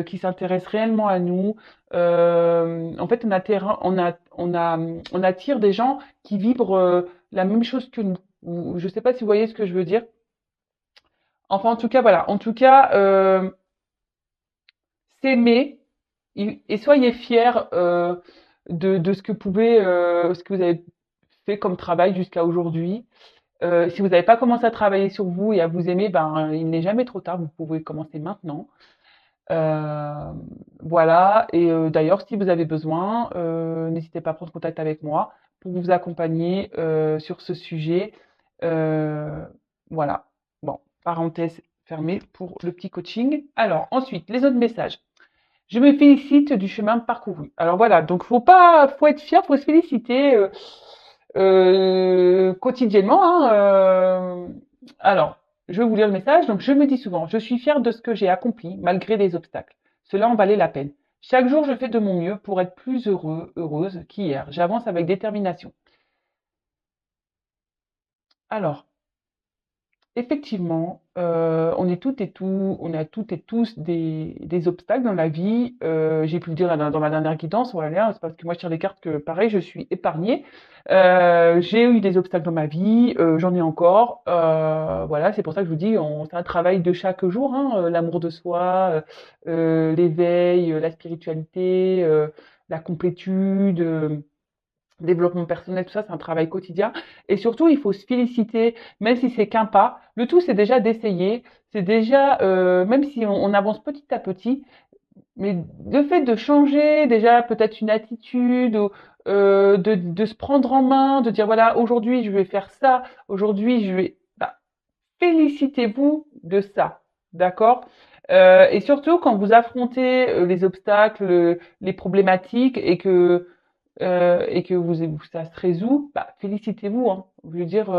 qui s'intéresse réellement à nous. En fait, on attire des gens qui vibrent la même chose que nous. Je ne sais pas si vous voyez ce que je veux dire. Enfin, en tout cas, voilà. En tout cas, s'aimer et soyez fiers de ce que vous avez fait comme travail jusqu'à aujourd'hui. Si vous n'avez pas commencé à travailler sur vous et à vous aimer, ben, il n'est jamais trop tard. Vous pouvez commencer maintenant. Euh, voilà. Et d'ailleurs, si vous avez besoin, n'hésitez pas à prendre contact avec moi pour vous accompagner sur ce sujet. Euh, voilà. Bon, parenthèse fermée pour le petit coaching. Alors, ensuite, les autres messages. Je me félicite du chemin parcouru. Alors voilà, donc faut être fier, faut se féliciter quotidiennement, hein, alors, je vais vous lire le message. Donc, je me dis souvent, je suis fière de ce que j'ai accompli malgré les obstacles. Cela en valait la peine. Chaque jour, je fais de mon mieux pour être plus heureuse qu'hier. J'avance avec détermination. Alors, effectivement, on a toutes et tous des obstacles dans la vie. J'ai pu le dire dans la dernière guidance, voilà, c'est parce que moi je tire les cartes que pareil, je suis épargnée. J'ai eu des obstacles dans ma vie, j'en ai encore. Voilà, c'est pour ça que je vous dis, c'est un travail de chaque jour, hein, l'amour de soi, l'éveil, la spiritualité, la complétude. Développement personnel, tout ça, c'est un travail quotidien. Et surtout, il faut se féliciter, même si c'est qu'un pas. Le tout, c'est déjà d'essayer. C'est déjà, même si on avance petit à petit, mais le fait de changer déjà peut-être une attitude, ou, de se prendre en main, de dire voilà, aujourd'hui, je vais faire ça. Aujourd'hui, je vais. Bah, félicitez-vous de ça. D'accord? Et surtout, quand vous affrontez les obstacles, les problématiques et que ça se résout, bah, félicitez-vous. Hein. Je veux dire,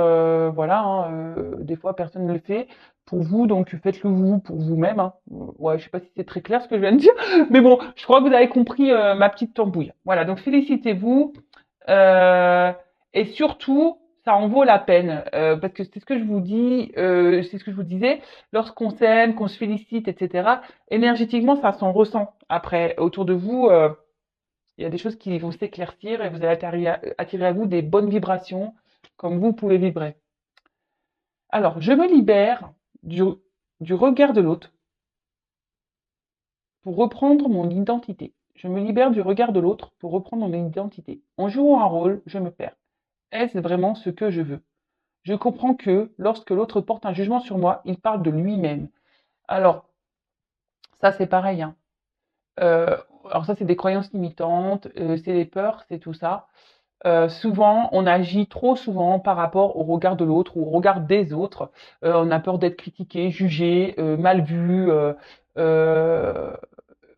voilà, hein, des fois personne ne le fait pour vous, donc faites-le vous pour vous-même. Hein. Ouais, je sais pas si c'est très clair ce que je viens de dire, mais bon, je crois que vous avez compris ma petite tambouille. Voilà, donc félicitez-vous euh, et surtout, ça en vaut la peine parce que c'est ce que je vous dis, c'est ce que je vous disais, lorsqu'on s'aime, qu'on se félicite, etc. Énergétiquement, ça s'en ressent après autour de vous. Il y a des choses qui vont s'éclaircir et vous allez attirer à vous des bonnes vibrations comme vous pouvez vibrer. Alors, je me libère du, du regard de l'autre pour reprendre mon identité. Je me libère du regard de l'autre pour reprendre mon identité. En jouant un rôle, je me perds. Est-ce vraiment ce que je veux? Je comprends que lorsque l'autre porte un jugement sur moi, il parle de lui-même. Alors, ça c'est pareil. Hein. Euh, alors ça c'est des croyances limitantes, c'est des peurs, c'est tout ça. Souvent, on agit trop souvent par rapport au regard de l'autre ou au regard des autres. On a peur d'être critiqué, jugé, mal vu. Euh,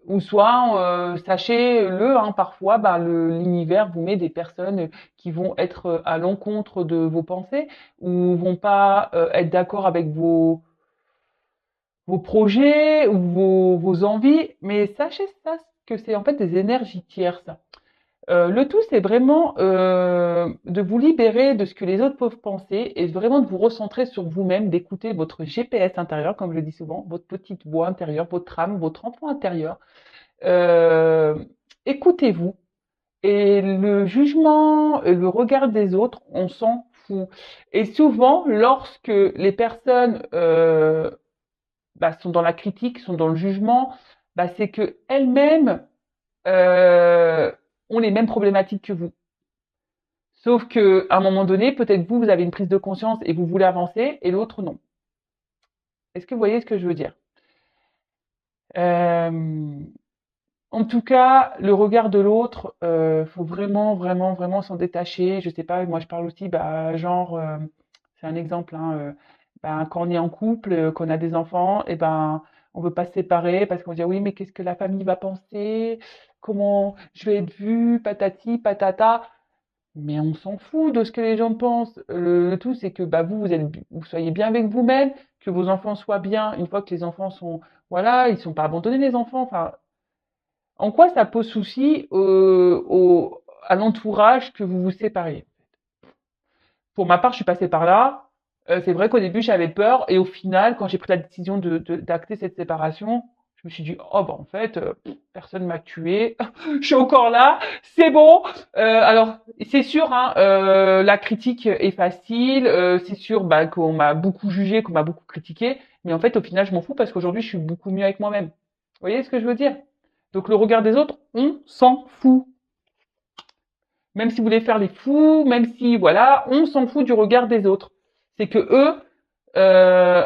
ou soit, sachez-le, hein, parfois, bah, l'univers vous met des personnes qui vont être à l'encontre de vos pensées ou vont pas être d'accord avec vos projets ou vos envies. Mais sachez ça, que c'est en fait des énergies tierces. Le tout, c'est vraiment de vous libérer de ce que les autres peuvent penser et vraiment de vous recentrer sur vous-même, d'écouter votre GPS intérieur, comme je le dis souvent, votre petite voix intérieure, votre âme, votre enfant intérieur. Euh, Écoutez-vous et le jugement, et le regard des autres, on s'en fout. Et souvent, lorsque les personnes bah, sont dans la critique, sont dans le jugement, bah, c'est que elles-mêmes euh, ont les mêmes problématiques que vous. Sauf que à un moment donné, peut-être vous, vous avez une prise de conscience et vous voulez avancer, et l'autre non. Est-ce que vous voyez ce que je veux dire? Euh, En tout cas, le regard de l'autre, faut vraiment, vraiment, vraiment s'en détacher. Je sais pas, moi je parle aussi, bah, genre, c'est un exemple, hein, ben, quand on est en couple, qu'on a des enfants, et ben, on veut pas se séparer parce qu'on dit ah oui, mais qu'est-ce que la famille va penser? Comment je vais être vue? Patati, patata. Mais on s'en fout de ce que les gens pensent. Le tout, c'est que bah, vous soyez bien avec vous-même, que vos enfants soient bien. Une fois que les enfants sont, voilà, ils sont pas abandonnés les enfants. Enfin, en quoi ça pose souci à l'entourage que vous vous sépariez? Pour ma part, je suis passée par là. C'est vrai qu'au début, j'avais peur, et au final, quand j'ai pris la décision d'acter cette séparation, me suis dit, oh, bah, en fait, personne m'a tué. Je suis encore là. C'est bon. Alors, c'est sûr, hein, la critique est facile. C'est sûr, bah, qu'on m'a beaucoup jugé, qu'on m'a beaucoup critiqué. Mais en fait, au final, je m'en fous parce qu'aujourd'hui, je suis beaucoup mieux avec moi-même. Vous voyez ce que je veux dire? Donc, le regard des autres, on s'en fout. Même si vous voulez faire les fous, même si, voilà, on s'en fout du regard des autres. C'est que eux,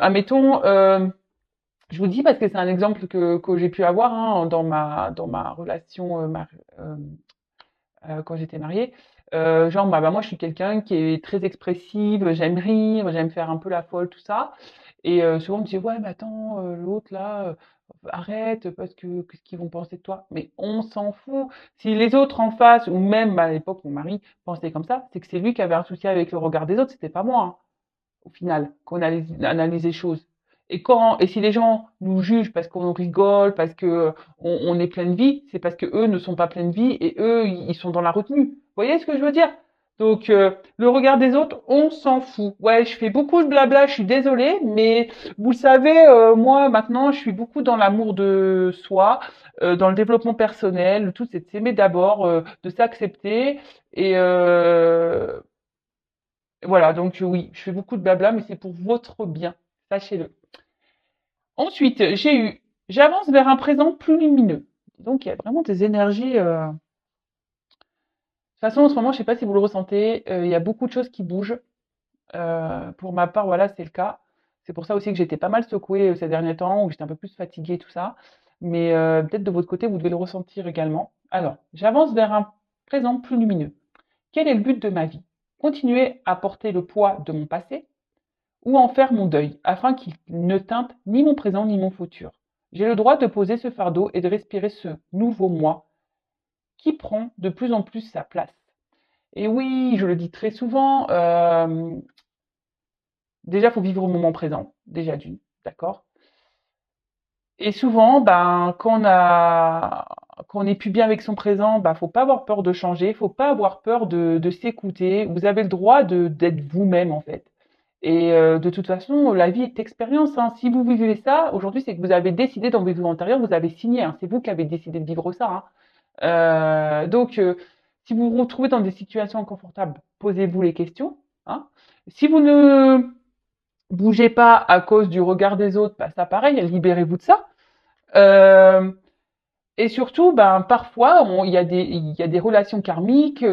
admettons, je vous dis parce que c'est un exemple que j'ai pu avoir hein, dans ma relation euh, quand j'étais mariée. Genre, bah, moi, je suis quelqu'un qui est très expressive, j'aime rire, j'aime faire un peu la folle, tout ça. Et souvent, on me dit, ouais, mais attends, l'autre là, arrête, parce que qu'est-ce qu'ils vont penser de toi? Mais on s'en fout. Si les autres en face, ou même à l'époque, mon mari pensait comme ça, c'est que c'est lui qui avait un souci avec le regard des autres, c'était pas moi, hein, au final, qu'on analyse les choses. Et si les gens nous jugent parce qu'on rigole, parce que on est plein de vie, c'est parce que eux ne sont pas pleins de vie et eux, ils sont dans la retenue. Vous voyez ce que je veux dire? Donc, le regard des autres, on s'en fout. Ouais, je fais beaucoup de blabla, je suis désolée, mais vous le savez, moi, maintenant, je suis beaucoup dans l'amour de soi, dans le développement personnel. Le tout, c'est de s'aimer d'abord, de s'accepter. Et voilà, donc oui, je fais beaucoup de blabla, mais c'est pour votre bien, sachez-le. Ensuite, j'avance vers un présent plus lumineux. Donc, il y a vraiment des énergies. De toute façon, en ce moment, je ne sais pas si vous le ressentez, il y a beaucoup de choses qui bougent. Pour ma part, voilà, c'est le cas. C'est pour ça aussi que j'étais pas mal secouée ces derniers temps, où j'étais un peu plus fatiguée, tout ça. Mais peut-être de votre côté, vous devez le ressentir également. Alors, j'avance vers un présent plus lumineux. Quel est le but de ma vie? Continuer à porter le poids de mon passé ou en faire mon deuil, afin qu'il ne teinte ni mon présent ni mon futur. J'ai le droit de poser ce fardeau et de respirer ce nouveau moi qui prend de plus en plus sa place. Et oui, je le dis très souvent, déjà, il faut vivre au moment présent, déjà d'une, d'accord. Et souvent, ben, quand on n'est plus bien avec son présent, ben, faut pas avoir peur de changer, faut pas avoir peur de s'écouter. Vous avez le droit d'être vous-même, en fait. Et de toute façon, la vie est expérience, hein. Si vous vivez ça, aujourd'hui, c'est que vous avez décidé dans votre vie antérieure, vous avez signé, hein. C'est vous qui avez décidé de vivre ça, hein. Donc, si vous vous retrouvez dans des situations inconfortables, posez-vous les questions, hein. Si vous ne bougez pas à cause du regard des autres, bah, ça pareil, libérez-vous de ça. Euh, et surtout, ben, parfois, il y a des relations karmiques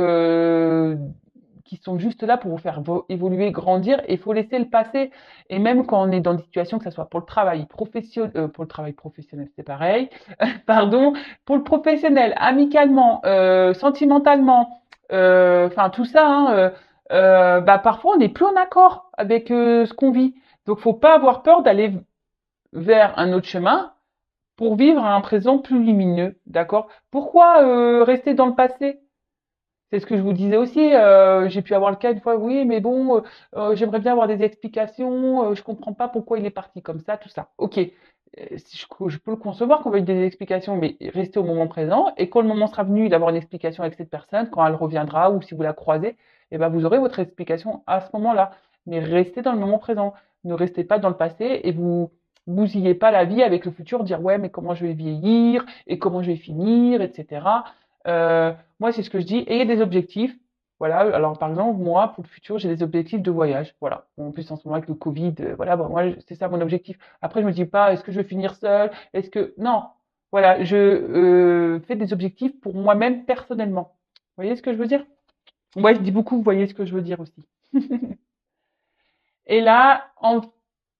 qui sont juste là pour vous faire évoluer, grandir, et il faut laisser le passé. Et même quand on est dans des situations, que ce soit pour le travail professionnel, c'est pareil, pardon, pour le professionnel, amicalement, sentimentalement, enfin tout ça, hein, bah, parfois on n'est plus en accord avec ce qu'on vit. Donc, faut pas avoir peur d'aller vers un autre chemin pour vivre un présent plus lumineux, d'accord? Pourquoi rester dans le passé? C'est ce que je vous disais aussi. J'ai pu avoir le cas une fois, oui, mais bon, j'aimerais bien avoir des explications. Je comprends pas pourquoi il est parti comme ça, tout ça. Ok, si je peux le concevoir qu'on veuille des explications, mais restez au moment présent. Et quand le moment sera venu d'avoir une explication avec cette personne, quand elle reviendra ou si vous la croisez, eh ben vous aurez votre explication à ce moment-là. Mais restez dans le moment présent. Ne restez pas dans le passé et vous bousillez pas la vie avec le futur, dire ouais, mais comment je vais vieillir et comment je vais finir, etc. Moi, c'est ce que je dis. Ayez des objectifs. Voilà. Alors, par exemple, moi, pour le futur, j'ai des objectifs de voyage. Voilà. En plus, en ce moment, avec le Covid, voilà, bon, moi, c'est ça mon objectif. Après, je me dis pas, est-ce que je vais finir seule? Est-ce que, non. Voilà. Je fais des objectifs pour moi-même personnellement. Vous voyez ce que je veux dire? Moi, je dis beaucoup, vous voyez ce que je veux dire aussi. Et là,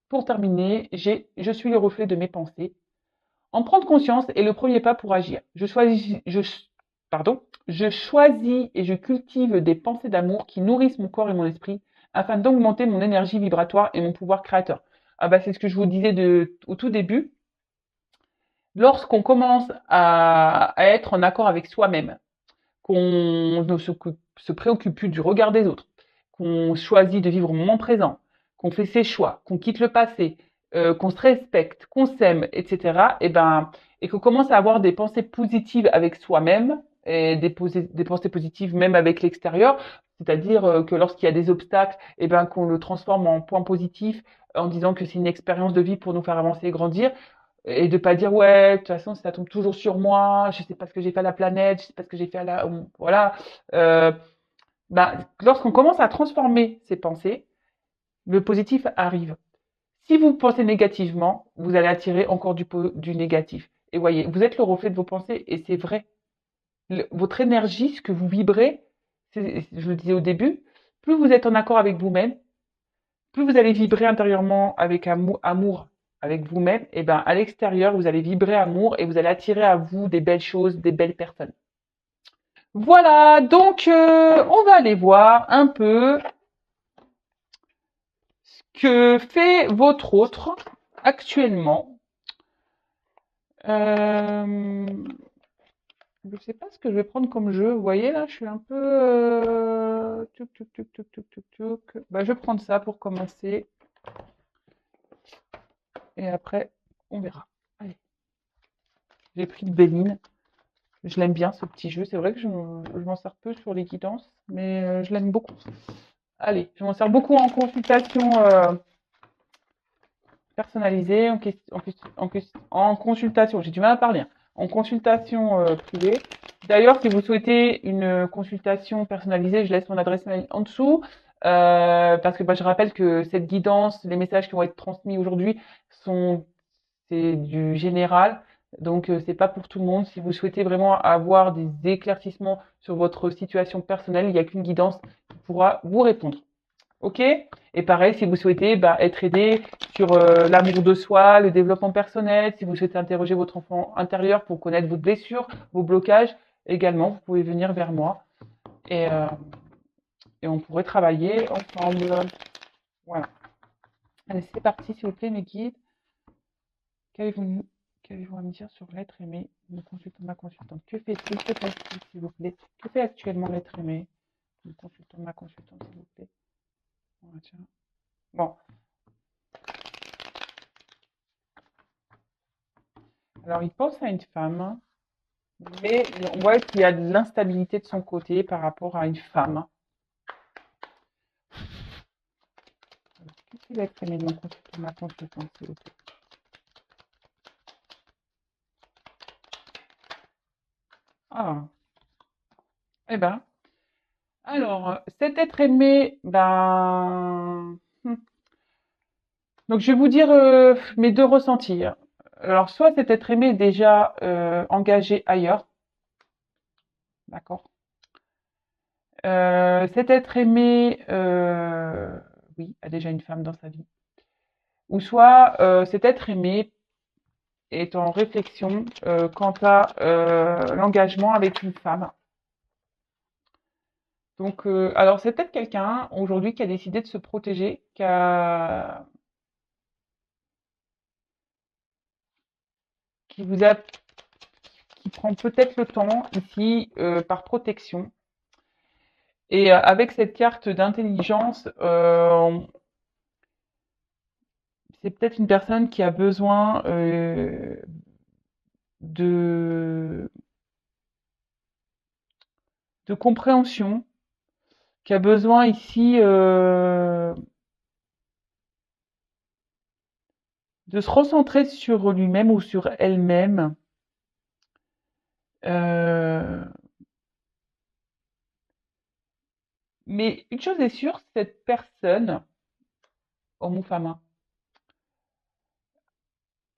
pour terminer, je suis le reflet de mes pensées. En prendre conscience est le premier pas pour agir. Je choisis et je cultive des pensées d'amour qui nourrissent mon corps et mon esprit afin d'augmenter mon énergie vibratoire et mon pouvoir créateur. Ah bah, c'est ce que je vous disais au tout début. Lorsqu'on commence à être en accord avec soi-même, qu'on ne se préoccupe plus du regard des autres, qu'on choisit de vivre au moment présent, qu'on fait ses choix, qu'on quitte le passé, qu'on se respecte, qu'on s'aime, etc. Et qu'on commence à avoir des pensées positives avec soi-même et des pensées positives même avec l'extérieur, c'est-à-dire que lorsqu'il y a des obstacles, qu'on le transforme en point positif en disant que c'est une expérience de vie pour nous faire avancer et grandir. et de pas dire ouais, de toute façon ça tombe toujours sur moi, je sais pas ce que j'ai fait à la planète, je sais pas ce que j'ai fait à la, voilà. Euh, Lorsqu'on commence à transformer ses pensées, le positif arrive. Si vous pensez négativement, vous allez attirer encore du négatif. Et voyez, vous êtes le reflet de vos pensées et c'est vrai. Votre énergie, ce que vous vibrez, je le disais au début, plus vous êtes en accord avec vous-même, plus vous allez vibrer intérieurement avec amour avec vous-même, et ben à l'extérieur, vous allez vibrer amour et vous allez attirer à vous des belles choses, des belles personnes. Voilà, donc on va aller voir un peu ce que fait votre autre actuellement. Euh, je ne sais pas ce que je vais prendre comme jeu. Vous voyez là, je suis un peu tuc, tuc, tuc, tuc, tuc, tuc, tuc. Bah, je vais prendre ça pour commencer et après on verra. Allez, j'ai pris le Béline. Je l'aime bien ce petit jeu. C'est vrai que je m'en sers peu sur les guidances, mais je l'aime beaucoup. Allez, je m'en sers beaucoup en consultation personnalisée, en consultation. J'ai du mal à parler, hein. En consultation privée. D'ailleurs, si vous souhaitez une consultation personnalisée, je laisse mon adresse mail en dessous. Parce que je rappelle que cette guidance, les messages qui vont être transmis aujourd'hui c'est du général. Donc, c'est pas pour tout le monde. Si vous souhaitez vraiment avoir des éclaircissements sur votre situation personnelle, il n'y a qu'une guidance qui pourra vous répondre. OK? Et pareil, si vous souhaitez être aidé sur l'amour de soi, le développement personnel, si vous souhaitez interroger votre enfant intérieur pour connaître vos blessures, vos blocages, également, vous pouvez venir vers moi et, euh, et on pourrait travailler ensemble. Voilà. Allez, c'est parti, s'il vous plaît, mes guides. Qu'avez-vous qu'avez-vous à me dire sur l'être aimé, mon consultant, ma consultante? Que fait-il? Que passe-t-il, s'il vous plaît? Que fait actuellement l'être aimé, mon consultant, ma consultante, s'il vous plaît? Voilà, tiens. Bon, alors il pense à une femme, mais on voit qu'il y a de l'instabilité de son côté par rapport à une femme. Alors, que fait l'être aimé de mon consultant, ma consultante, s'il vous plaît? Ah, eh ben, alors, cet être aimé, donc je vais vous dire mes deux ressentis. Alors, soit cet être aimé est déjà engagé ailleurs, d'accord. Cet être aimé, oui, a déjà une femme dans sa vie. Ou soit cet être aimé est en réflexion quant à l'engagement avec une femme. Donc, alors c'est peut-être quelqu'un aujourd'hui qui a décidé de se protéger, qui vous a, qui prend peut-être le temps ici par protection. Et avec cette carte d'intelligence, c'est peut-être une personne qui a besoin de, de compréhension, qui a besoin ici de se recentrer sur lui-même ou sur elle-même. Euh, mais une chose est sûre, cette personne, homme ou femme, hein,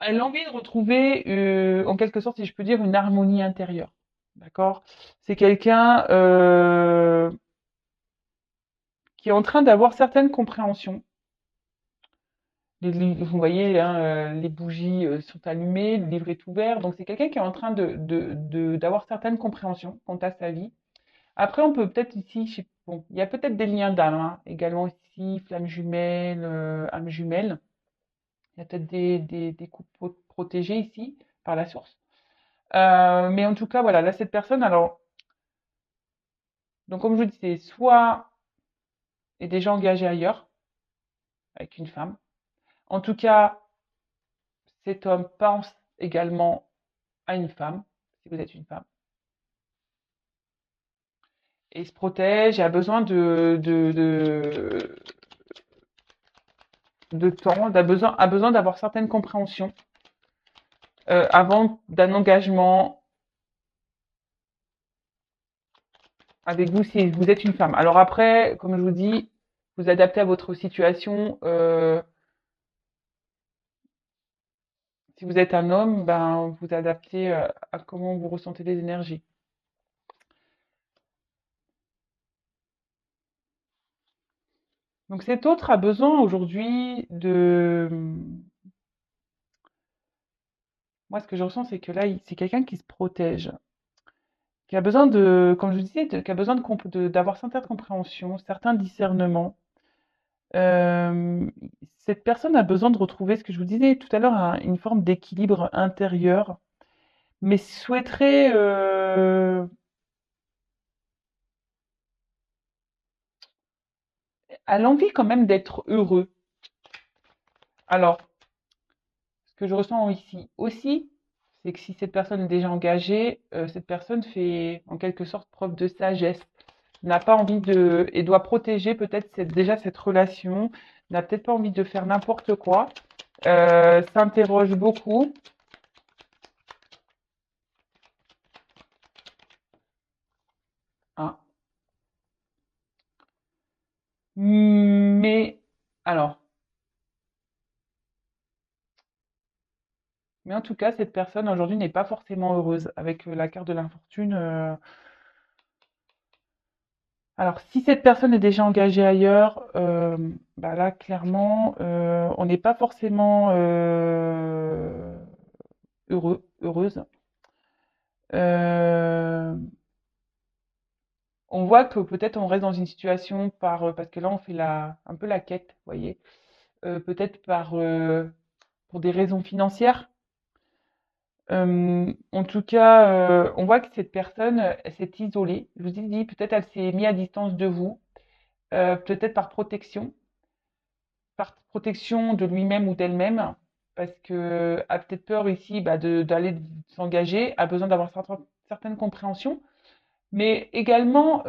elle a envie de retrouver, en quelque sorte, si je peux dire, une harmonie intérieure. D'accord? C'est quelqu'un qui est en train d'avoir certaines compréhensions. Vous voyez, hein, les bougies sont allumées, le livre est ouvert. Donc, c'est quelqu'un qui est en train d'avoir certaines compréhensions quant à sa vie. Après, on peut peut-être ici, bon, il y a peut-être des liens d'âme, hein, également ici, flamme jumelle, âme jumelle. Il y a peut-être des couples protégés ici par la source. Mais en tout cas, voilà, là, cette personne, alors, donc comme je vous disais, soit est déjà engagée ailleurs avec une femme. En tout cas, cet homme pense également à une femme, si vous êtes une femme. Et il se protège et a besoin de temps, a besoin d'avoir certaines compréhensions avant d'un engagement avec vous si vous êtes une femme. Alors après, comme je vous dis, vous adaptez à votre situation. Si vous êtes un homme, ben vous adaptez à comment vous ressentez les énergies. Donc cet autre a besoin aujourd'hui de... Moi, ce que je ressens, c'est que là, c'est quelqu'un qui se protège, qui a besoin de, comme je vous disais, qui a besoin d'avoir certaines compréhensions, certains discernements. Euh, Cette personne a besoin de retrouver ce que je vous disais tout à l'heure, une forme d'équilibre intérieur, mais souhaiterait, a l'envie quand même d'être heureux. Alors, ce que je ressens ici aussi, c'est que si cette personne est déjà engagée, cette personne fait en quelque sorte preuve de sagesse, n'a pas envie de, et doit protéger peut-être déjà cette relation, n'a peut-être pas envie de faire n'importe quoi, s'interroge beaucoup. Hein. Mais, alors, mais en tout cas, cette personne aujourd'hui n'est pas forcément heureuse avec la carte de l'infortune. Alors, si cette personne est déjà engagée ailleurs, bah là, clairement, on n'est pas forcément heureuse. Euh, on voit que peut-être on reste dans une situation parce que là, on fait un peu la quête, vous voyez, peut-être pour des raisons financières. En tout cas, on voit que cette personne, elle s'est isolée. Je vous ai dit, peut-être elle s'est mise à distance de vous, peut-être par protection de lui-même ou d'elle-même, parce que a peut-être peur ici bah, d'aller s'engager, a besoin d'avoir certaines compréhensions, mais également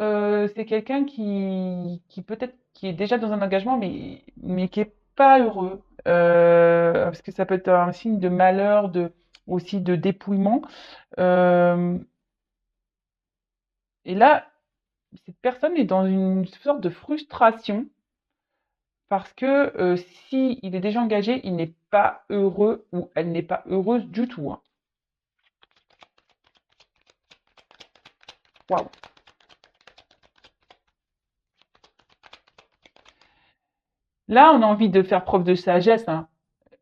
c'est quelqu'un qui peut-être qui est déjà dans un engagement, mais qui est pas heureux, parce que ça peut être un signe de malheur, aussi de dépouillement. Euh, et là, cette personne est dans une sorte de frustration parce que si il est déjà engagé, il n'est pas heureux ou elle n'est pas heureuse du tout. Hein. Waouh. Là, on a envie de faire preuve de sagesse. Hein.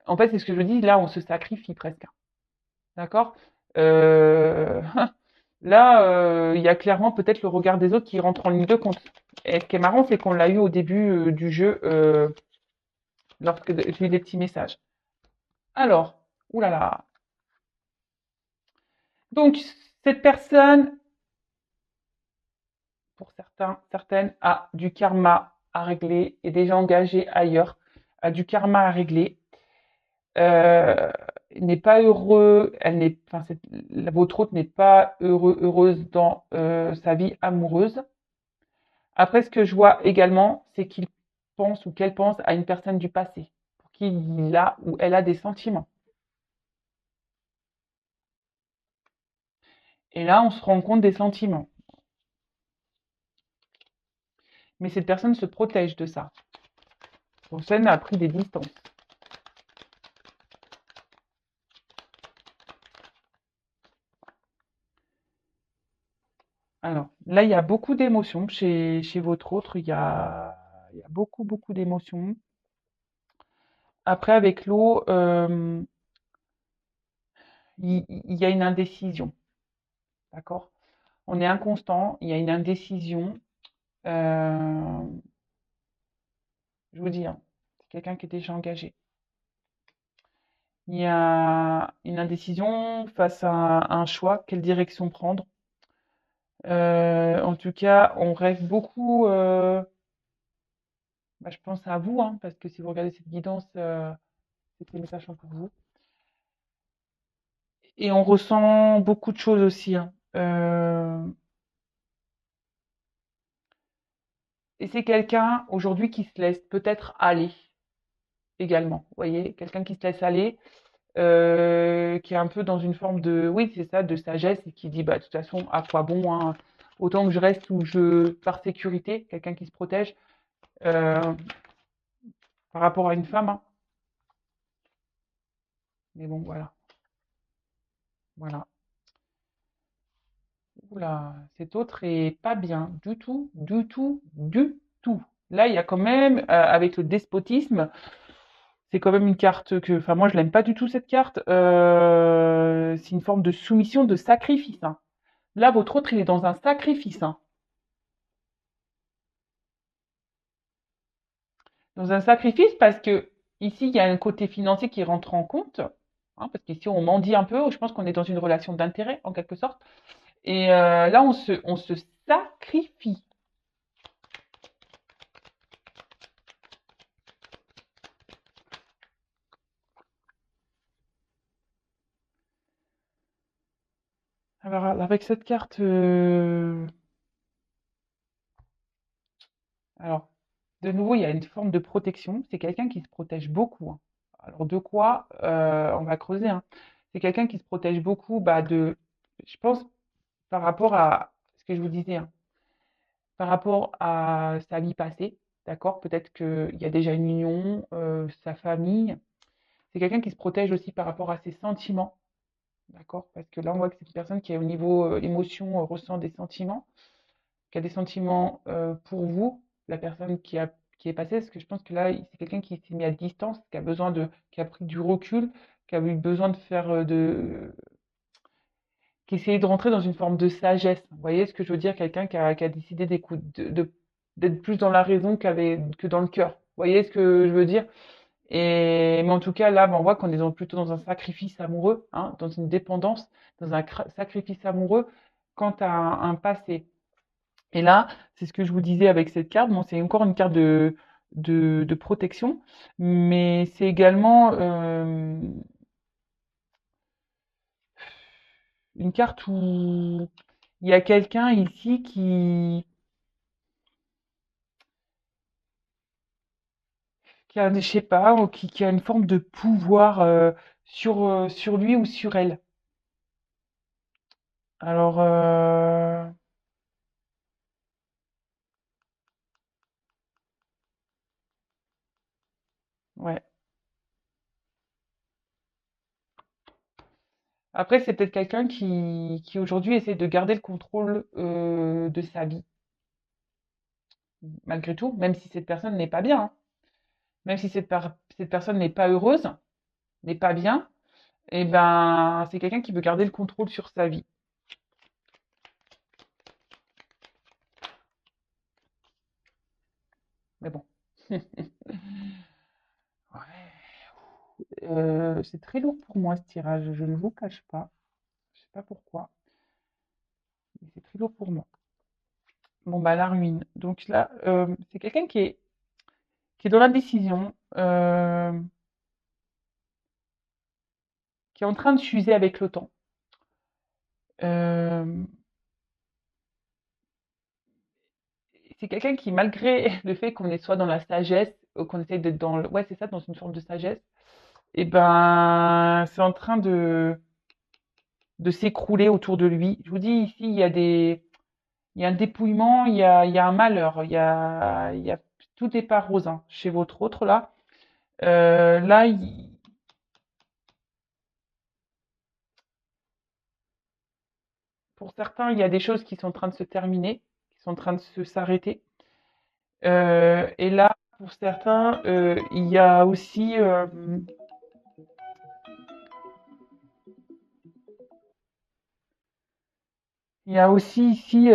En fait, c'est ce que je dis. Là, on se sacrifie presque. Hein. D'accord. Euh, Là, il y a clairement peut-être le regard des autres qui rentre en ligne de compte. Et ce qui est marrant, c'est qu'on l'a eu au début du jeu, lorsque j'ai eu des petits messages. Alors, oulala. Donc, cette personne, pour certains, certaines, a du karma à régler, est déjà engagée ailleurs, a du karma à régler, euh, n'est pas heureux, votre hôte n'est pas heureuse dans sa vie amoureuse. Après, ce que je vois également, c'est qu'il pense ou qu'elle pense à une personne du passé, pour qui il a ou elle a des sentiments. Et là, on se rend compte des sentiments. Mais cette personne se protège de ça. Son scène a pris des distances. Alors, là, il y a beaucoup d'émotions chez votre autre. Il y a beaucoup, beaucoup d'émotions. Après, avec l'eau, il y a une indécision. D'accord? On est inconstant, il y a une indécision. Euh, je vous dis, hein, c'est quelqu'un qui est déjà engagé. Il y a une indécision face à un choix, quelle direction prendre. En tout cas, on rêve beaucoup, bah, je pense à vous, hein, parce que si vous regardez cette guidance, c'est des messages sont pour vous. Et on ressent beaucoup de choses aussi. Hein. Et c'est quelqu'un aujourd'hui qui se laisse peut-être aller également. Vous voyez, quelqu'un qui se laisse aller. qui est un peu dans une forme de, oui, c'est ça, de sagesse et qui dit, bah, de toute façon, à quoi bon, hein, autant que je reste où par sécurité, quelqu'un qui se protège, euh, par rapport à une femme, hein. Mais bon, voilà, voilà. Oula, cet autre est pas bien du tout, du tout, du tout. Là, il y a quand même, avec le despotisme, c'est quand même une carte que, enfin, moi, je l'aime pas du tout cette carte. C'est une forme de soumission, de sacrifice, hein. Là, votre autre, il est dans un sacrifice, hein. Dans un sacrifice parce que ici, il y a un côté financier qui rentre en compte, hein, parce qu'ici, on mendie un peu. Je pense qu'on est dans une relation d'intérêt, en quelque sorte. Et là, on se sacrifie. Alors, avec cette carte, alors, de nouveau, il y a une forme de protection. C'est quelqu'un qui se protège beaucoup, hein. Alors, de quoi? On va creuser, hein. C'est quelqu'un qui se protège beaucoup, bah, je pense, par rapport à ce que je vous disais, hein, par rapport à sa vie passée, d'accord? Peut-être qu'il y a déjà une union, sa famille. C'est quelqu'un qui se protège aussi par rapport à ses sentiments, d'accord? Parce que là, on voit que c'est une personne qui, au niveau émotion, ressent des sentiments, qui a des sentiments pour vous, la personne qui est passée, parce que je pense que là, c'est quelqu'un qui s'est mis à distance, qui a pris du recul, qui a eu besoin de faire qui essayait de rentrer dans une forme de sagesse. Vous voyez ce que je veux dire? Quelqu'un qui a décidé d'être plus dans la raison que dans le cœur. Vous voyez ce que je veux dire? Mais en tout cas, là, ben, on voit qu'on est plutôt dans un sacrifice amoureux, hein, dans une dépendance, dans un sacrifice amoureux quant à un passé. Et là, c'est ce que je vous disais avec cette carte. Bon, c'est encore une carte de protection, mais c'est également une carte où il y a quelqu'un ici qui a, je sais pas, ou qui a une forme de pouvoir sur lui ou sur elle. Alors, ouais. Après, c'est peut-être quelqu'un qui aujourd'hui essaie de garder le contrôle de sa vie, malgré tout, même si cette personne n'est pas bien, hein. Même si cette personne n'est pas heureuse, n'est pas bien, et ben, c'est quelqu'un qui veut garder le contrôle sur sa vie. Mais bon. Ouais. C'est très lourd pour moi ce tirage, je ne vous cache pas. Je sais pas pourquoi, mais c'est très lourd pour moi. Bon, bah, la ruine. Donc là, c'est quelqu'un qui est dans la décision, qui est en train de s'user avec le temps. Euh, c'est quelqu'un qui, malgré le fait qu'on est soit dans la sagesse, ou qu'on essaye d'être ouais, c'est ça, dans une forme de sagesse, et ben, c'est en train de s'écrouler autour de lui. Je vous dis, ici, il y a un dépouillement, il y a un malheur, tout n'est pas rose, hein, chez votre autre, là. Là, pour certains, il y a des choses qui sont en train de se terminer, qui sont en train de s'arrêter. Et là, pour certains, il y a aussi ici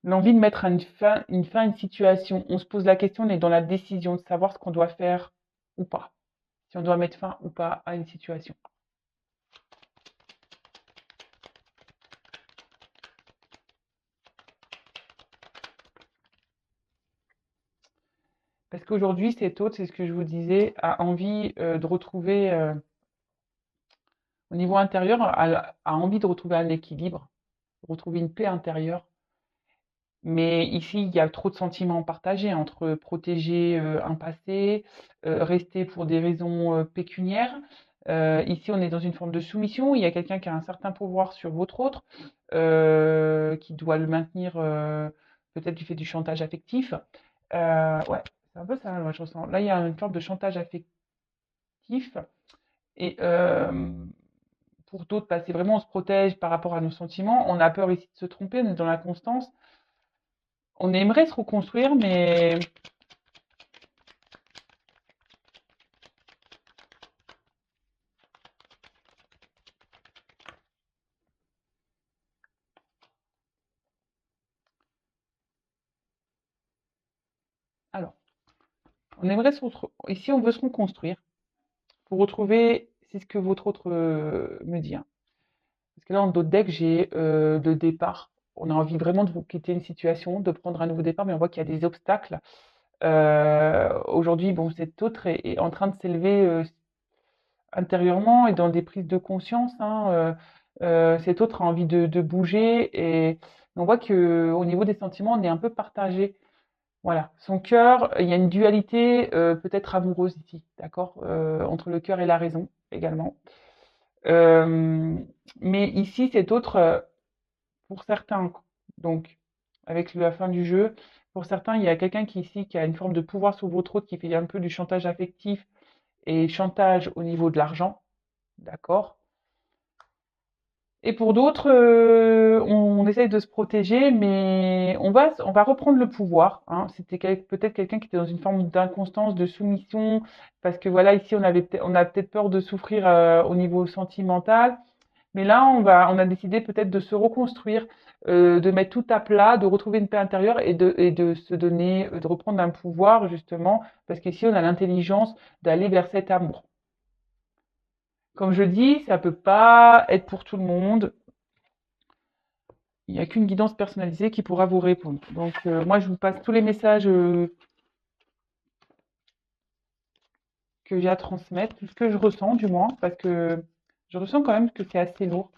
l'envie de mettre une fin à une situation. On se pose la question, on est dans la décision de savoir ce qu'on doit faire ou pas, si on doit mettre fin ou pas à une situation. Parce qu'aujourd'hui, cet autre, c'est ce que je vous disais, a envie de retrouver, au niveau intérieur, a envie de retrouver un équilibre, de retrouver une paix intérieure. Mais ici, il y a trop de sentiments partagés entre protéger un passé, rester pour des raisons pécuniaires. Ici, on est dans une forme de soumission. Il y a quelqu'un qui a un certain pouvoir sur votre autre, qui doit le maintenir peut-être du fait du chantage affectif. Ouais, c'est un peu ça, moi, je ressens. Là, il y a une forme de chantage affectif. Et pour d'autres, bah, c'est vraiment on se protège par rapport à nos sentiments. On a peur ici de se tromper, on est dans l'inconstance. On aimerait se reconstruire, mais alors, on aimerait ici on veut se reconstruire pour retrouver, c'est ce que votre autre me dit, hein. Parce que là, en d'autres decks, j'ai le départ. On a envie vraiment de vous quitter une situation, de prendre un nouveau départ, mais on voit qu'il y a des obstacles. Aujourd'hui, bon, cet autre est en train de s'élever intérieurement et dans des prises de conscience, hein, cet autre a envie de bouger et on voit que au niveau des sentiments, on est un peu partagé. Voilà, son cœur, il y a une dualité peut-être amoureuse ici, d'accord, entre le cœur et la raison également. Euh, mais ici, cet autre, pour certains, donc avec la fin du jeu, pour certains, il y a quelqu'un qui ici qui a une forme de pouvoir sur votre autre, qui fait un peu du chantage affectif et chantage au niveau de l'argent, d'accord. Et pour d'autres, on essaye de se protéger, mais on va reprendre le pouvoir, hein. C'était peut-être quelqu'un qui était dans une forme d'inconstance, de soumission, parce que voilà, ici, on a peut-être peur de souffrir au niveau sentimental. Mais là, on a décidé peut-être de se reconstruire, de mettre tout à plat, de retrouver une paix intérieure et de se donner, de reprendre un pouvoir, justement, parce qu'ici, on a l'intelligence d'aller vers cet amour. Comme je dis, ça peut pas être pour tout le monde. Il n'y a qu'une guidance personnalisée qui pourra vous répondre. Donc, moi, je vous passe tous les messages que j'ai à transmettre, tout ce que je ressens, du moins, parce que je ressens quand même que c'est assez lourd.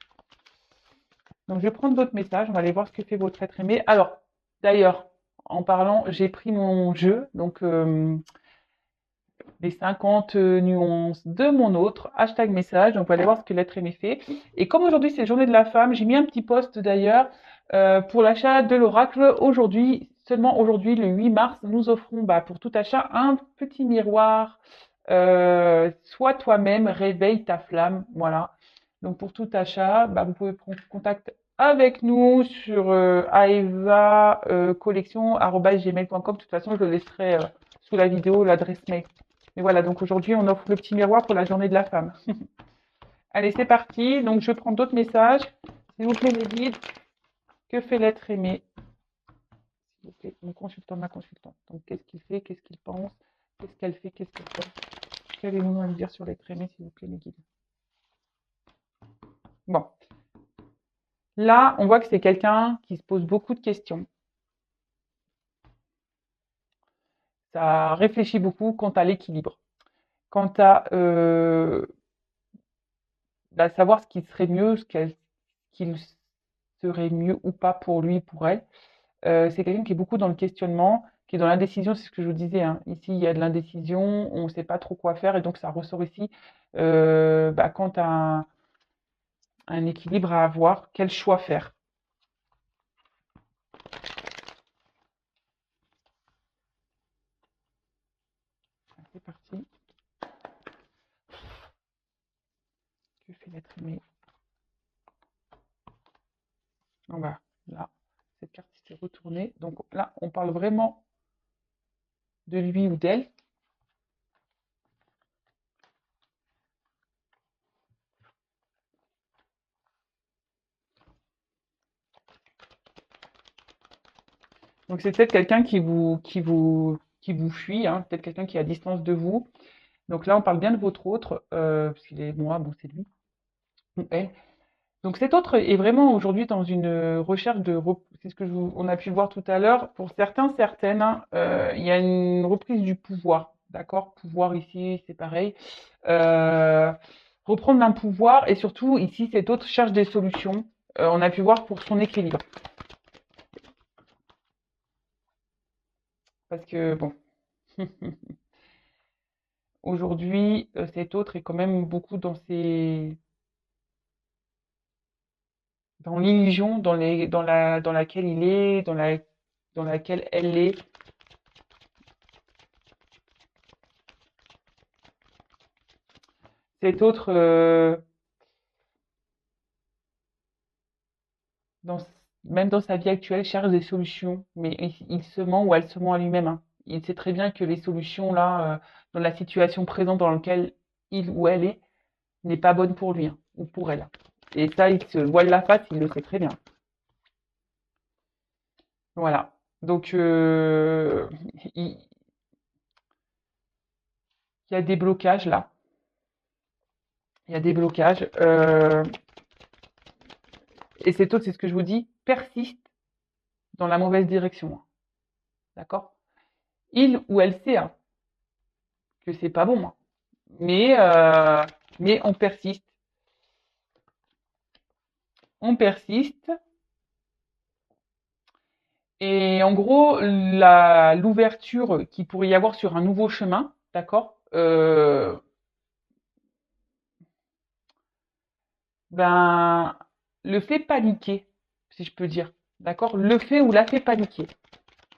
Donc, je vais prendre votre message. On va aller voir ce que fait votre être aimé. Alors, d'ailleurs, en parlant, j'ai pris mon jeu, donc les 50 nuances de mon autre, hashtag message. Donc, on va aller voir ce que l'être aimé fait. Et comme aujourd'hui, c'est journée de la femme, j'ai mis un petit post d'ailleurs pour l'achat de l'oracle. Aujourd'hui, seulement aujourd'hui, le 8 mars, nous offrons bah, pour tout achat un petit miroir. Sois toi-même, réveille ta flamme. Voilà. Donc, pour tout achat, bah, vous pouvez prendre contact avec nous sur aeva collection@gmail.com. De toute façon, je le laisserai sous la vidéo, l'adresse mail. Mais voilà, donc aujourd'hui, on offre le petit miroir pour la journée de la femme. Allez, c'est parti. Donc, je prends d'autres messages. S'il vous plaît, mes guides, que fait l'être aimé? S'il vous plaît, mon consultant, ma consultante. Donc, qu'est-ce qu'il fait? Qu'est-ce qu'il pense? Qu'est-ce qu'elle fait? Qu'est-ce qu'elle fait? Qu'avez-vous à me dire sur l'être aimé, s'il vous plaît, mes guides? Bon, là, on voit que c'est quelqu'un qui se pose beaucoup de questions. Ça réfléchit beaucoup quant à l'équilibre, quant à bah, savoir ce qui serait mieux, qu'il serait mieux ou pas pour lui, pour elle. C'est quelqu'un qui est beaucoup dans le questionnement, qui est dans l'indécision, c'est ce que je vous disais, hein. Ici, il y a de l'indécision, on ne sait pas trop quoi faire, et donc ça ressort ici bah, quant à un équilibre à avoir, quel choix faire. C'est parti. Que fait l'être aimé? On va là, cette carte s'est retournée. Donc là, on parle vraiment de lui ou d'elle. Donc c'est peut-être quelqu'un qui vous fuit, hein, peut-être quelqu'un qui est à distance de vous. Donc là, on parle bien de votre autre, parce qu'il est moi, bon, c'est lui ou elle. Donc cet autre est vraiment aujourd'hui dans une recherche c'est ce que on a pu voir tout à l'heure. Pour certains, certaines, hein, il y a une reprise du pouvoir, d'accord? Pouvoir ici, c'est pareil. Euh, Reprendre un pouvoir et surtout ici, cet autre cherche des solutions. On a pu voir pour son équilibre. Parce que, bon, aujourd'hui, cet autre est quand même beaucoup dans l'illusion dans laquelle il est, dans laquelle elle est. Cet autre, dans, même dans sa vie actuelle, cherche des solutions, mais il se ment ou elle se ment à lui-même, hein. Il sait très bien que les solutions, là, dans la situation présente dans laquelle il ou elle est, n'est pas bonne pour lui, hein, ou pour elle. Et ça, il se voile la face, il le sait très bien. Voilà. Donc, il, il y a des blocages là. Il y a des blocages. Et cet autre, c'est ce que je vous dis, persiste dans la mauvaise direction, hein. D'accord? Il ou elle sait, hein, que c'est pas bon, hein. Mais, euh, mais on persiste. On persiste. Et en gros, l'ouverture qu'il pourrait y avoir sur un nouveau chemin, d'accord, ben, le fait paniquer, si je peux dire, d'accord, le fait ou la fait paniquer.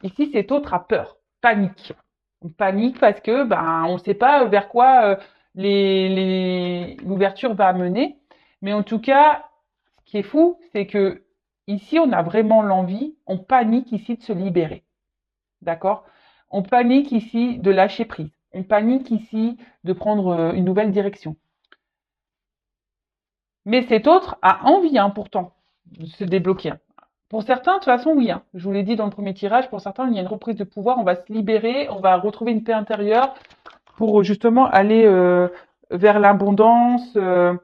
Ici, cet autre a peur, panique. On panique parce que ben on ne sait pas vers quoi l'ouverture va mener. Mais en tout cas, ce qui est fou, c'est que ici, on a vraiment l'envie, on panique ici de se libérer. D'accord? On panique ici de lâcher prise. On panique ici de prendre une nouvelle direction. Mais cet autre a envie, hein, pourtant, de se débloquer. Pour certains, de toute façon, oui, hein. Je vous l'ai dit dans le premier tirage, pour certains, il y a une reprise de pouvoir, on va se libérer, on va retrouver une paix intérieure pour justement aller vers l'abondance, euh,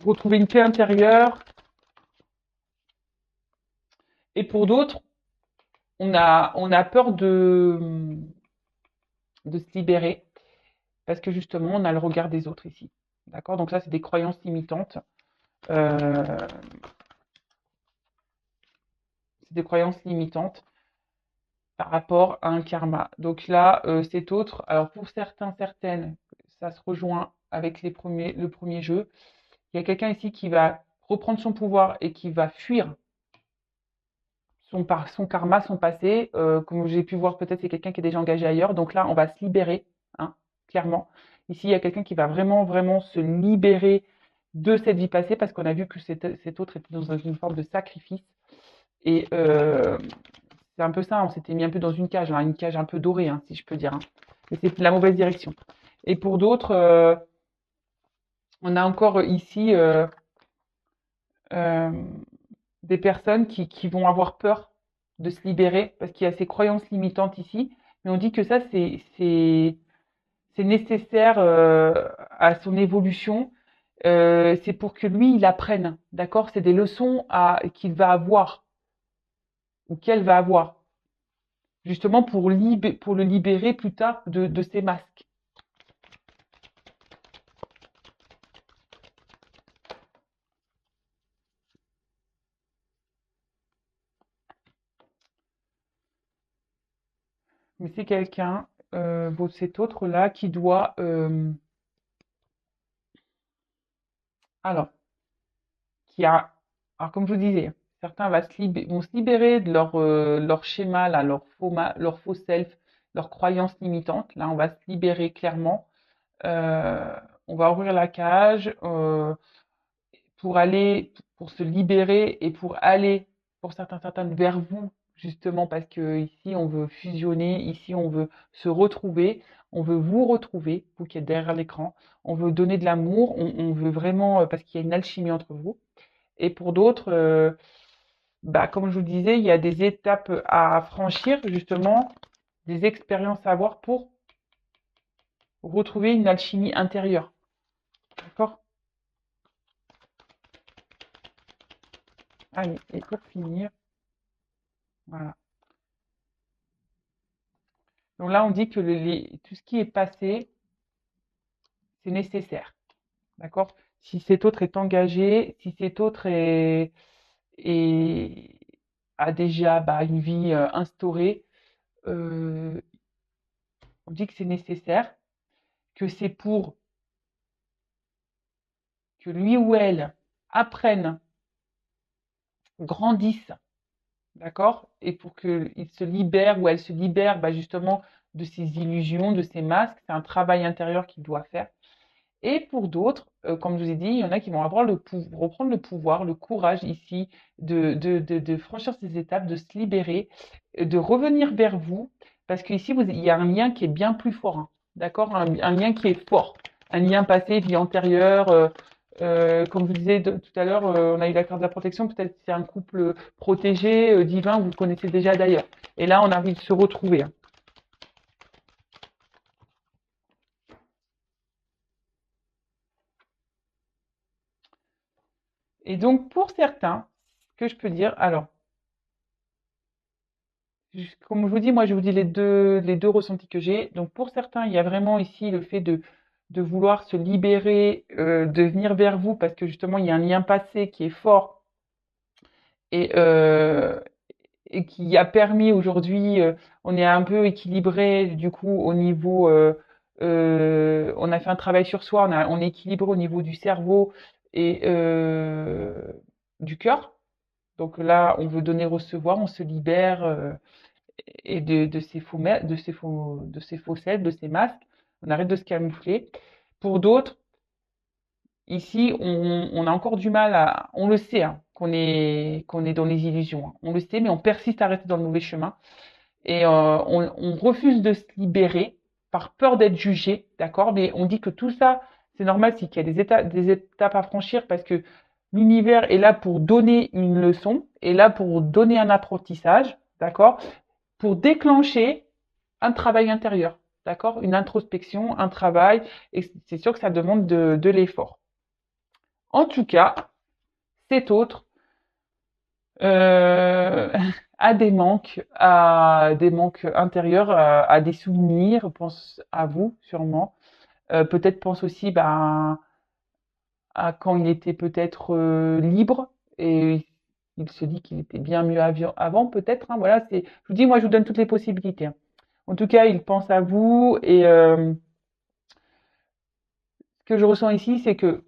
retrouver une paix intérieure. Et pour d'autres, on a peur de se libérer parce que justement, on a le regard des autres ici. D'accord? Donc ça, c'est des croyances limitantes. Euh, c'est des croyances limitantes par rapport à un karma. Donc là, cet autre, alors pour certains, certaines, ça se rejoint avec le premier jeu. Il y a quelqu'un ici qui va reprendre son pouvoir et qui va fuir son karma, son passé. Comme j'ai pu voir, peut-être c'est quelqu'un qui est déjà engagé ailleurs. Donc là, on va se libérer, hein, clairement. Ici, il y a quelqu'un qui va vraiment, vraiment se libérer de cette vie passée parce qu'on a vu que cet autre était dans une forme de sacrifice. Et c'est un peu ça, on s'était mis un peu dans une cage un peu dorée, hein, si je peux dire, hein. Et c'est la mauvaise direction. Et pour d'autres, on a encore ici euh, des personnes qui vont avoir peur de se libérer parce qu'il y a ces croyances limitantes ici. Mais on dit que ça, c'est nécessaire à son évolution. C'est pour que lui, il apprenne. D'accord? C'est des leçons qu'il va avoir ou qu'elle va avoir. Justement pour le libérer plus tard de ses masques. Mais c'est quelqu'un, cet autre-là, qui doit... alors, qui a... Alors, comme je vous disais, certains vont se libérer de leur schéma, là, leur faux self, leurs croyances limitantes. Là, on va se libérer clairement. Euh, on va ouvrir la cage pour se libérer et pour aller, pour certains, certaines, vers vous, justement, parce que ici, on veut fusionner, ici, on veut se retrouver, on veut vous retrouver, vous qui êtes derrière l'écran, on veut donner de l'amour, on veut vraiment, parce qu'il y a une alchimie entre vous. Et pour d'autres, bah, comme je vous le disais, il y a des étapes à franchir, justement, des expériences à avoir pour retrouver une alchimie intérieure. D'accord? Allez, et pour finir, voilà. Donc là, on dit que tout ce qui est passé, c'est nécessaire. D'accord? Si cet autre est engagé, si cet autre est, a déjà bah, une vie instaurée, euh, on dit que c'est nécessaire, que c'est pour que lui ou elle apprenne, grandisse, d'accord? Et pour qu'il se libère ou elle se libère bah, justement de ses illusions, de ses masques. C'est un travail intérieur qu'il doit faire. Et pour d'autres, comme je vous ai dit, il y en a qui vont avoir reprendre le pouvoir, le courage ici de franchir ces étapes, de se libérer, de revenir vers vous, parce qu'ici, il y a un lien qui est bien plus fort, hein, d'accord? Un lien qui est fort, un lien passé, vie antérieure. Comme je vous disais tout à l'heure, on a eu la carte de la protection, peut-être que c'est un couple protégé, divin, vous connaissez déjà d'ailleurs. Et là, on a envie de se retrouver, hein. Et donc, pour certains, ce que je peux dire, alors, comme je vous dis, moi, je vous dis les deux ressentis que j'ai. Donc, pour certains, il y a vraiment ici le fait de vouloir se libérer, de venir vers vous parce que justement, il y a un lien passé qui est fort et, euh, et qui a permis aujourd'hui, on est un peu équilibré du coup au niveau, on a fait un travail sur soi, on est équilibré au niveau du cerveau et du cœur. Donc là, on veut donner, recevoir, on se libère. Et de ces de ces faussettes, de ces masques. On arrête de se camoufler. Pour d'autres, ici, on a encore du mal à, on le sait, hein, qu'on est dans les illusions, hein. On le sait, mais on persiste à rester dans le mauvais chemin. Et on refuse de se libérer par peur d'être jugé, d'accord? Mais on dit que tout ça, c'est normal, c'est qu'il y a des étapes à franchir parce que l'univers est là pour donner une leçon, est là pour donner un apprentissage, d'accord? Pour déclencher un travail intérieur, d'accord? Une introspection, un travail, et c'est sûr que ça demande de l'effort. En tout cas, cet autre euh, a des manques intérieurs, a des souvenirs, pense à vous sûrement. Peut-être pense aussi bah, à quand il était peut-être libre et il se dit qu'il était bien mieux avant, peut-être, hein. Voilà, c'est. Je vous dis, moi, je vous donne toutes les possibilités, hein. En tout cas, il pense à vous et ce que je ressens ici, c'est que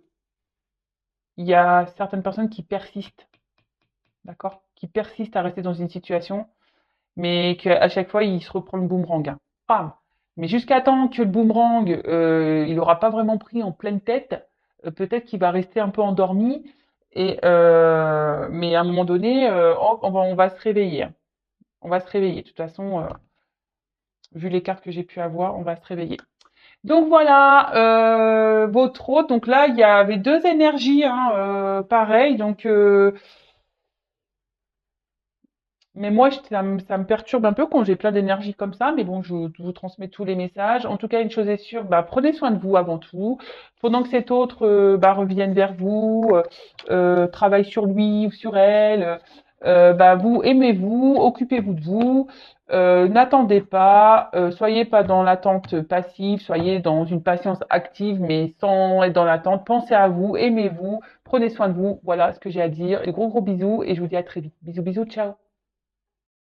il y a certaines personnes qui persistent, d'accord? Qui persistent à rester dans une situation, mais qu'à chaque fois, il se reprend le boomerang, hein. Bam! Mais jusqu'à temps que le boomerang, il n'aura pas vraiment pris en pleine tête, peut-être qu'il va rester un peu endormi, et, mais à un moment donné, on va se réveiller, hein. On va se réveiller. De toute façon, vu les cartes que j'ai pu avoir, on va se réveiller. Donc voilà, votre hôte. Donc là, il y avait deux énergies, hein, pareil. Donc, mais moi, ça me perturbe un peu quand j'ai plein d'énergie comme ça. Mais bon, je vous transmets tous les messages. En tout cas, une chose est sûre, bah, prenez soin de vous avant tout. Pendant que cet autre bah, revienne vers vous, travaille sur lui ou sur elle. Bah, vous aimez-vous, occupez-vous de vous. N'attendez pas, soyez pas dans l'attente passive, soyez dans une patience active, mais sans être dans l'attente. Pensez à vous, aimez-vous, prenez soin de vous. Voilà ce que j'ai à dire. De gros gros bisous et je vous dis à très vite. Bisous bisous, ciao.